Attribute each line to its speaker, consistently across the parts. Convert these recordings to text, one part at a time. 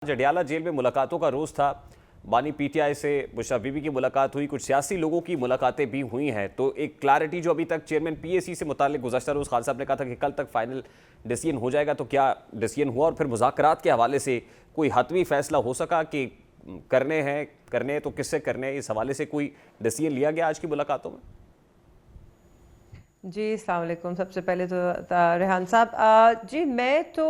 Speaker 1: Jandiala jail में मुलाकातों का रोज था। बानी पीटीआई से मुशर्रफ बीबी की मुलाकात हुई, कुछ सियासी लोगों की मुलाकातें भी हुई हैं। तो एक क्लैरिटी जो अभी तक चेयरमैन पीएसी से मुताल्लिक गुज़श्ता रोज़ खान साहब ने कहा था कि कल तक फाइनल डिसीजन हो जाएगा, तो क्या डिसीजन हुआ? और फिर मुज़ाकरात के हवाले से कोई हतमी फैसला हो सका कि करने हैं तो किससे करने हैं? इस हवाले से कोई डिसीजन लिया गया आज की मुलाकातों में?
Speaker 2: जी, अस्सलाम वालेकुम। सबसे पहले तो रेहान साहब, जी मैं तो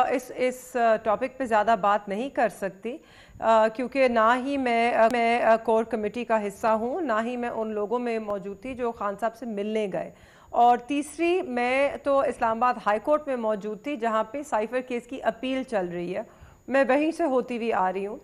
Speaker 2: इस टॉपिक पे ज़्यादा बात नहीं कर सकती, क्योंकि ना ही मैं कोर कमेटी का हिस्सा हूँ, ना ही मैं उन लोगों में मौजूद थी जो खान साहब से मिलने गए। और तीसरी, मैं तो इस्लामाबाद हाई कोर्ट में मौजूद थी जहाँ पे साइफर केस की अपील चल रही है। मैं वहीं से होती हुई आ रही हूँ।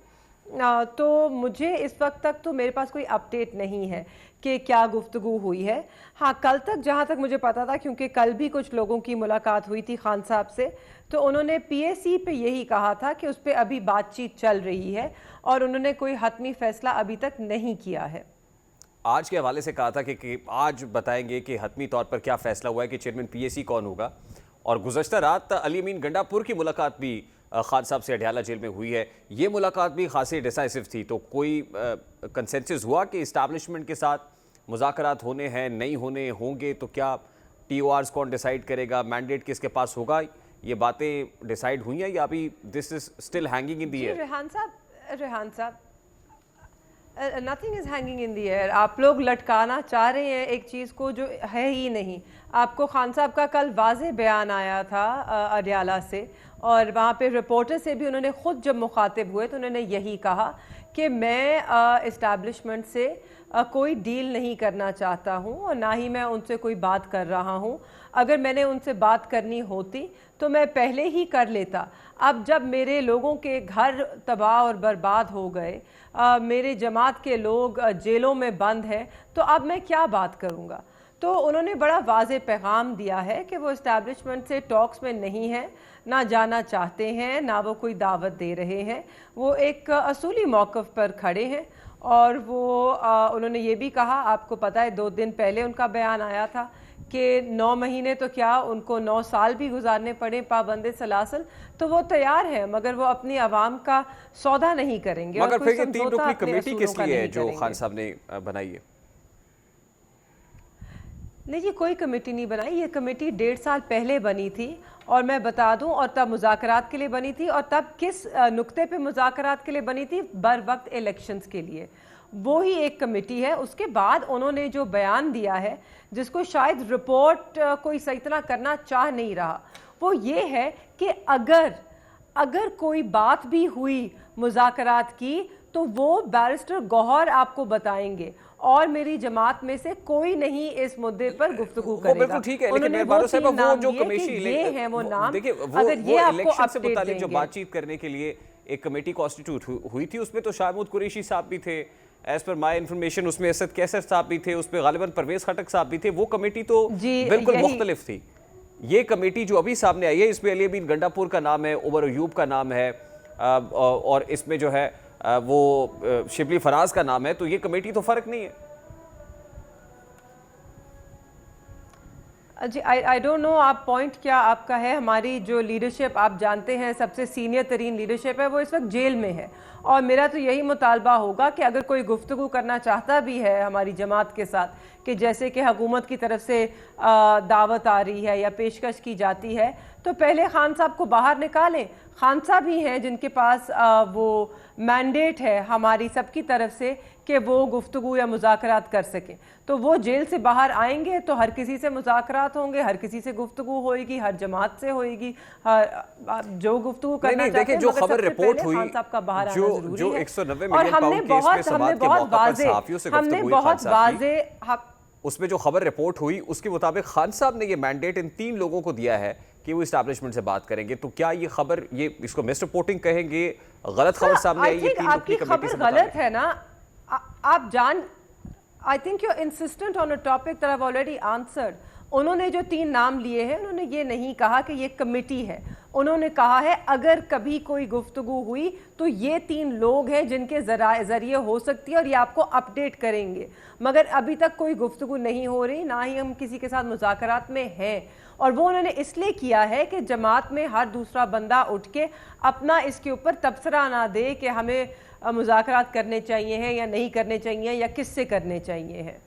Speaker 2: तो मुझे इस वक्त तक तो मेरे पास कोई अपडेट नहीं है कि क्या गुफ्तगू हुई है। हाँ, कल तक जहाँ तक मुझे पता था, क्योंकि कल भी कुछ लोगों की मुलाकात हुई थी खान साहब से, तो उन्होंने पीएसी पे यही कहा था कि उस पर अभी बातचीत चल रही है और उन्होंने कोई हतमी फैसला अभी तक नहीं किया है।
Speaker 1: आज के हवाले से कहा था कि आज बताएंगे कि हतमी तौर पर क्या फैसला हुआ है कि चेयरमैन पीएसी कौन होगा। और गुज़श्ता रात अली अमीन गंडापुर की मुलाकात भी खान साहब से अडियाला जेल में हुई है। ये मुलाकात भी खासी डिसाइसिव थी। तो कोई कंसेंसस हुआ कि इस्टेब्लिशमेंट के साथ मुज़ाकरात होने हैं, नहीं होने होंगे? तो क्या टीओआर्स कौन डिसाइड करेगा, मैंडेट किसके पास होगा? ये बातें डिसाइड हुई हैं या अभी this is still hanging in the air?
Speaker 2: Rehan साहब, nothing is hanging in the air. आप लोग लटकाना चाह रहे हैं एक चीज़ को जो है ही नहीं। आपको खान साहब का कल वाज़े बयान आया था अडियाला से, और वहाँ पे रिपोर्टर से भी उन्होंने ख़ुद जब मुखातिब हुए तो उन्होंने यही कहा कि मैं इस्टेब्लिशमेंट से कोई डील नहीं करना चाहता हूँ और ना ही मैं उनसे कोई बात कर रहा हूँ। अगर मैंने उनसे बात करनी होती तो मैं पहले ही कर लेता। अब जब मेरे लोगों के घर तबाह और बर्बाद हो गए, मेरे जमात के लोग जेलों में बंद हैं, तो अब मैं क्या बात करूँगा? तो उन्होंने बड़ा वाज़े पैगाम दिया है कि वो इस्टेब्लिशमेंट से टॉक्स में नहीं हैं, ना जाना चाहते हैं, ना वो कोई दावत दे रहे हैं। वो एक असूली मौक़िफ़ पर खड़े हैं। और वो उन्होंने ये भी कहा, आपको पता है 2 दिन पहले उनका बयान आया था कि 9 महीने तो क्या, उनको 9 साल भी गुजारने पड़े पाबंद सलासल, तो वो तैयार हैं, मगर वो अपनी आवाम का सौदा नहीं करेंगे।
Speaker 1: मगर फिर ये 3 रुकनी कमेटी किस लिए है जो खान साहब ने बनाई है?
Speaker 2: नहीं जी, कोई कमेटी नहीं बनाई। ये कमेटी 1.5 साल पहले बनी थी, और मैं बता दूं, और तब मुज़ाकरात के लिए बनी थी। और तब किस नुक्ते पे मुज़ाकरात के लिए बनी थी? बर वक्त इलेक्शंस के लिए। वो ही एक कमेटी है। उसके बाद उन्होंने जो बयान दिया है, जिसको शायद रिपोर्ट कोई सही तरह करना चाह नहीं रहा, वो ये है कि अगर कोई बात भी हुई मुज़ाकरात की, तो वो बैरिस्टर गौहर आपको बताएंगे, और मेरी जमात में से कोई नहीं इस मुद्दे पर गुफ्तगू करेगा।
Speaker 1: बिल्कुल ठीक है, लेकिन मेहरबान साहब, वो जो कमेटी
Speaker 2: ये है वो नाम,
Speaker 1: देखिए,
Speaker 2: अगर ये आपको
Speaker 1: इलेक्शन से मुताल्लिक जो बातचीत करने के लिए एक कमेटी कॉन्स्टिट्यूट हुई थी, उसमें तो शाहमूद कुरैशी साहब भी थे, एज पर माई इन्फॉर्मेशन उसमें असद कैसर साहब भी थे, उसमें गालिबन परवेज खटक साहब भी थे। वो कमेटी तो बिल्कुल मुख्तलिफ थी। ये कमेटी जो अभी सामने आई है, इसमें अली अमीन गंडापुर का नाम है, उमर अयूब का नाम है, और इसमें जो है वो शिबली फराज का नाम है। तो ये कमेटी तो फ़र्क नहीं है।
Speaker 2: जी, आई डोंट नो आप पॉइंट क्या आपका है। हमारी जो लीडरशिप, आप जानते हैं, सबसे सीनियर तरीन लीडरशिप है, वो इस वक्त जेल में है। और मेरा तो यही मुतालबा होगा कि अगर कोई गुफ्तगू करना चाहता भी है हमारी जमात के साथ, कि जैसे कि हुकूमत की तरफ से दावत आ रही है या पेशकश की जाती है, तो पहले खान साहब को बाहर निकालें। खान साहब ही हैं जिनके पास वो मैंडेट है हमारी सबकी तरफ से कि वो गुफ्तगू या मुज़ाकरात कर सकें। तो वो जेल से बाहर आएंगे तो हर किसी से मुज़ाकरात होंगे, हर किसी से गुफ्तगू होएगी, हर जमात से होएगी, जो गुफ्तगू करना चाहते हैं।
Speaker 1: जो खबर रिपोर्ट हुई,
Speaker 2: खान साहब का बाहर आना जरूरी है।
Speaker 1: 190 मिलियन पाउंड केस में समाअत के मौके पर सहाफियों से गुफ्तगू हुई खान साहब की। उसमें जो खबर रिपोर्ट हुई उसके मुताबिक खान साहब ने ये मैंडेट इन 3 लोगों को दिया है कि वो इस्टेब्लिशमेंट से बात करेंगे। तो क्या ये खबर, ये इसको मिस रिपोर्टिंग कहेंगे, गलत खबर सामने आई है? 3 रुकनी कमेटी से
Speaker 2: गलत है ना, आप जान, I think you insistent on a topic that I have already answered. उन्होंने जो 3 नाम लिए हैं, उन्होंने ये नहीं कहा कि ये कमेटी है। उन्होंने कहा है अगर कभी कोई गुफ्तगू हुई तो ये 3 लोग हैं जिनके ज़रिए हो सकती है, और ये आपको अपडेट करेंगे। मगर अभी तक कोई गुफ्तगू नहीं हो रही, ना ही हम किसी के साथ मुज़ाकरात में हैं। اور وہ انہوں نے اس لیے کیا ہے کہ جماعت میں ہر دوسرا بندہ اٹھ کے اپنا اس کے اوپر تبصرہ نہ دے کہ ہمیں مذاکرات کرنے چاہیے ہیں یا نہیں کرنے چاہیے یا کس سے کرنے چاہیے ہیں.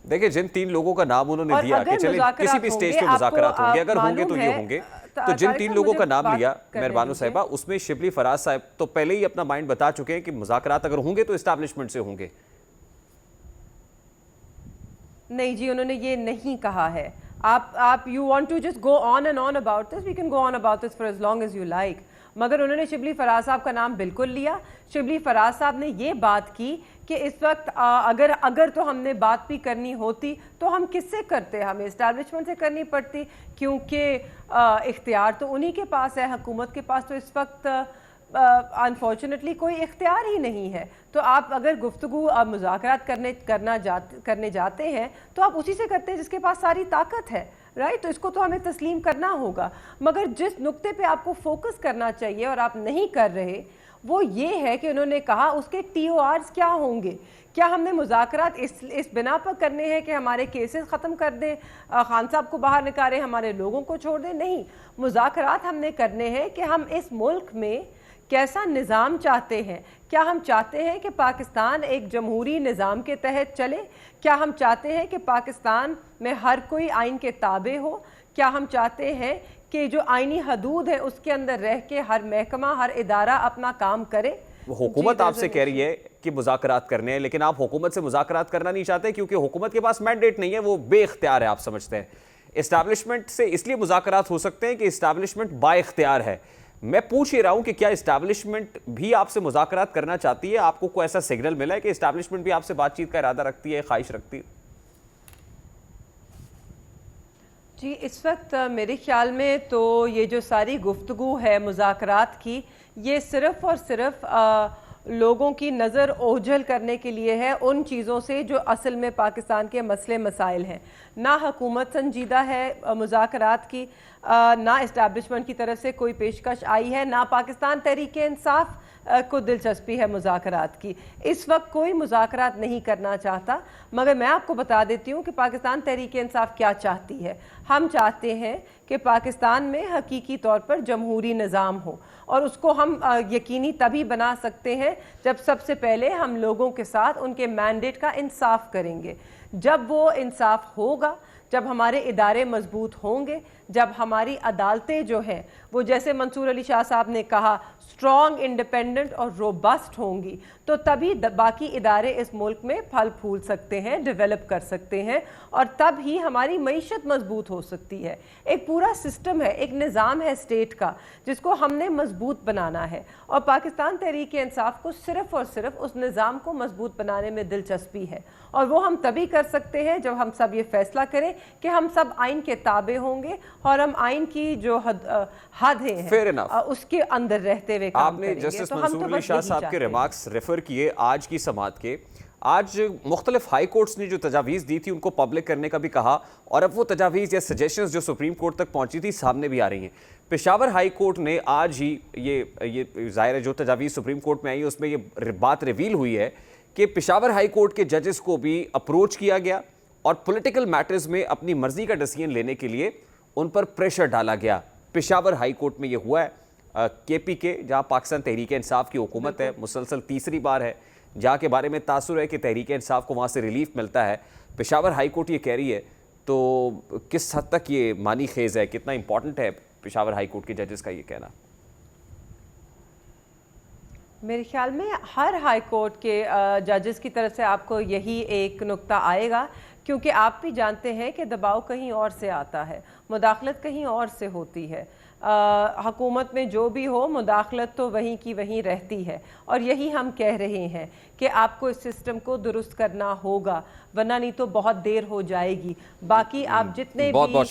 Speaker 1: دیکھیں جن 3 لوگوں کا نام انہوں نے دیا کہ چلیں کسی بھی سٹیج پہ مذاکرات ہوں گے, اگر ہوں گے تو یہ ہوں گے, تو جن 3 لوگوں کا نام لیا مہربانو صاحبہ, اس میں شبلی فراز صاحب تو پہلے ہی اپنا مائنڈ بتا چکے ہیں کہ مذاکرات اگر ہوں گے تو اسٹیبلشمنٹ سے ہوں گے.
Speaker 2: نہیں جی, انہوں نے یہ نہیں کہا ہے. آپ you want to just go on and on about this, we can go on about this for as long as you like. مگر انہوں نے شبلی فراز صاحب کا نام بالکل لیا. شبلی فراز صاحب نے یہ بات کی کہ اس وقت اگر تو ہم نے بات بھی کرنی ہوتی تو ہم کس سے کرتے, ہمیں اسٹیبلشمنٹ سے کرنی پڑتی, کیونکہ اختیار تو انہی کے پاس ہے, حکومت کے پاس تو اس وقت انفارچونیٹلی کوئی اختیار ہی نہیں ہے. تو آپ اگر گفتگو مذاکرات کرنے جاتے ہیں تو آپ اسی سے کرتے ہیں جس کے پاس ساری طاقت ہے, رائٹ. تو اس کو تو ہمیں تسلیم کرنا ہوگا. مگر جس نقطے پہ آپ کو فوکس کرنا چاہیے اور آپ نہیں کر رہے وہ یہ ہے کہ انہوں نے کہا اس کے TORs کیا ہوں گے. کیا ہم نے مذاکرات اس بنا پر کرنے ہیں کہ ہمارے کیسز ختم کر دیں, خان صاحب کو باہر نکالیں, ہمارے لوگوں کو چھوڑ دیں؟ نہیں, مذاکرات ہم نے کرنے ہیں کہ ہم اس ملک میں کیسا نظام چاہتے ہیں. کیا ہم چاہتے ہیں کہ پاکستان ایک جمہوری نظام کے تحت چلے؟ کیا ہم چاہتے ہیں کہ پاکستان میں ہر کوئی آئین کے تابع ہو؟ کیا ہم چاہتے ہیں کہ جو آئینی حدود ہے اس کے اندر رہ کے ہر محکمہ, ہر ادارہ اپنا کام کرے؟
Speaker 1: حکومت آپ سے کہہ رہی ہے کہ مذاکرات کرنے ہیں, لیکن آپ حکومت سے مذاکرات کرنا نہیں چاہتے کیونکہ حکومت کے پاس مینڈیٹ نہیں ہے, وہ بے اختیار ہے, آپ سمجھتے ہیں. اسٹیبلشمنٹ سے اس لیے مذاکرات ہو سکتے ہیں کہ اسٹیبلشمنٹ با اختیار ہے. میں پوچھ ہی رہا ہوں کہ کیا اسٹیبلشمنٹ بھی آپ سے مذاکرات کرنا چاہتی ہے؟ آپ کو کوئی ایسا سگنل ملا ہے کہ اسٹیبلشمنٹ بھی آپ سے بات چیت کا ارادہ رکھتی ہے, خواہش رکھتی ہے؟
Speaker 2: جی, اس وقت میرے خیال میں تو یہ جو ساری گفتگو ہے مذاکرات کی, یہ صرف اور صرف لوگوں کی نظر اوجھل کرنے کے لیے ہے ان چیزوں سے جو اصل میں پاکستان کے مسئلے مسائل ہیں. نہ حکومت سنجیدہ ہے مذاکرات کی, نہ اسٹیبلشمنٹ کی طرف سے کوئی پیشکش آئی ہے, نہ پاکستان تحریک انصاف کو دلچسپی ہے مذاکرات کی. اس وقت کوئی مذاکرات نہیں کرنا چاہتا. مگر میں آپ کو بتا دیتی ہوں کہ پاکستان تحریک انصاف کیا چاہتی ہے. ہم چاہتے ہیں کہ پاکستان میں حقیقی طور پر جمہوری نظام ہو, اور اس کو ہم یقینی تبھی بنا سکتے ہیں جب سب سے پہلے ہم لوگوں کے ساتھ ان کے مینڈیٹ کا انصاف کریں گے. جب وہ انصاف ہوگا, جب ہمارے ادارے مضبوط ہوں گے, جب ہماری عدالتیں جو ہیں وہ جیسے منصور علی شاہ صاحب نے کہا اسٹرانگ, انڈیپینڈنٹ اور روبسٹ ہوں گی, تو تبھی باقی ادارے اس ملک میں پھل پھول سکتے ہیں, ڈیولپ کر سکتے ہیں, اور تب ہی ہماری معیشت مضبوط ہو سکتی ہے. ایک پورا سسٹم ہے, ایک نظام ہے اسٹیٹ کا جس کو ہم نے مضبوط بنانا ہے, اور پاکستان تحریک انصاف کو صرف اور صرف اس نظام کو مضبوط بنانے میں دلچسپی ہے. اور وہ ہم تبھی کر سکتے ہیں جب ہم سب یہ فیصلہ کریں کہ ہم سب آئین کے تابع ہوں گے, اور ہم آئین کی جو حدیں ہیں اس کے اندر رہتے ہوئے کام کریں گے.
Speaker 1: آپ نے جسٹس منصور علی شاہ صاحب کے ریمارکس ریفر کیے آج کی سماعت کے. آج مختلف ہائی کورٹس نے جو تجاویز دی تھی ان کو پبلک کرنے کا بھی کہا, اور اب وہ تجاویز یا سجیشنز جو سپریم کورٹ تک پہنچی تھی سامنے بھی آ رہی ہیں. پشاور ہائی کورٹ نے آج ہی یہ ظاہر ہے جو تجاویز سپریم کورٹ میں آئی اس میں یہ بات ریویل ہوئی ہے کہ پشاور ہائی کورٹ کے ججز کو بھی اپروچ کیا گیا اور پولیٹیکل میٹرز میں اپنی مرضی کا ڈیسیژن لینے کے لیے ان پر پریشر ڈالا گیا. پشاور ہائی کورٹ میں یہ ہوا ہے. KPK جہاں پاکستان تحریک انصاف کی حکومت ہے, مسلسل تیسری بار ہے, جہاں کے بارے میں تاثر ہے کہ تحریک انصاف کو وہاں سے ریلیف ملتا ہے, پشاور ہائی کورٹ یہ کہہ رہی ہے. تو کس حد تک یہ معنی خیز ہے, کتنا امپورٹنٹ ہے پشاور ہائی کورٹ کے ججز کا یہ کہنا؟
Speaker 2: میرے خیال میں ہر ہائی کورٹ کے ججز کی طرف سے آپ کو یہی ایک نقطہ آئے گا, کیونکہ آپ بھی جانتے ہیں کہ دباؤ کہیں اور سے آتا ہے, مداخلت کہیں اور سے ہوتی ہے. حکومت میں جو بھی ہو مداخلت تو وہیں کی وہیں رہتی ہے, اور یہی ہم کہہ رہے ہیں کہ آپ کو اس سسٹم کو درست کرنا ہوگا, ورنہ نہیں تو بہت دیر ہو جائے گی. باقی آپ جتنے بھی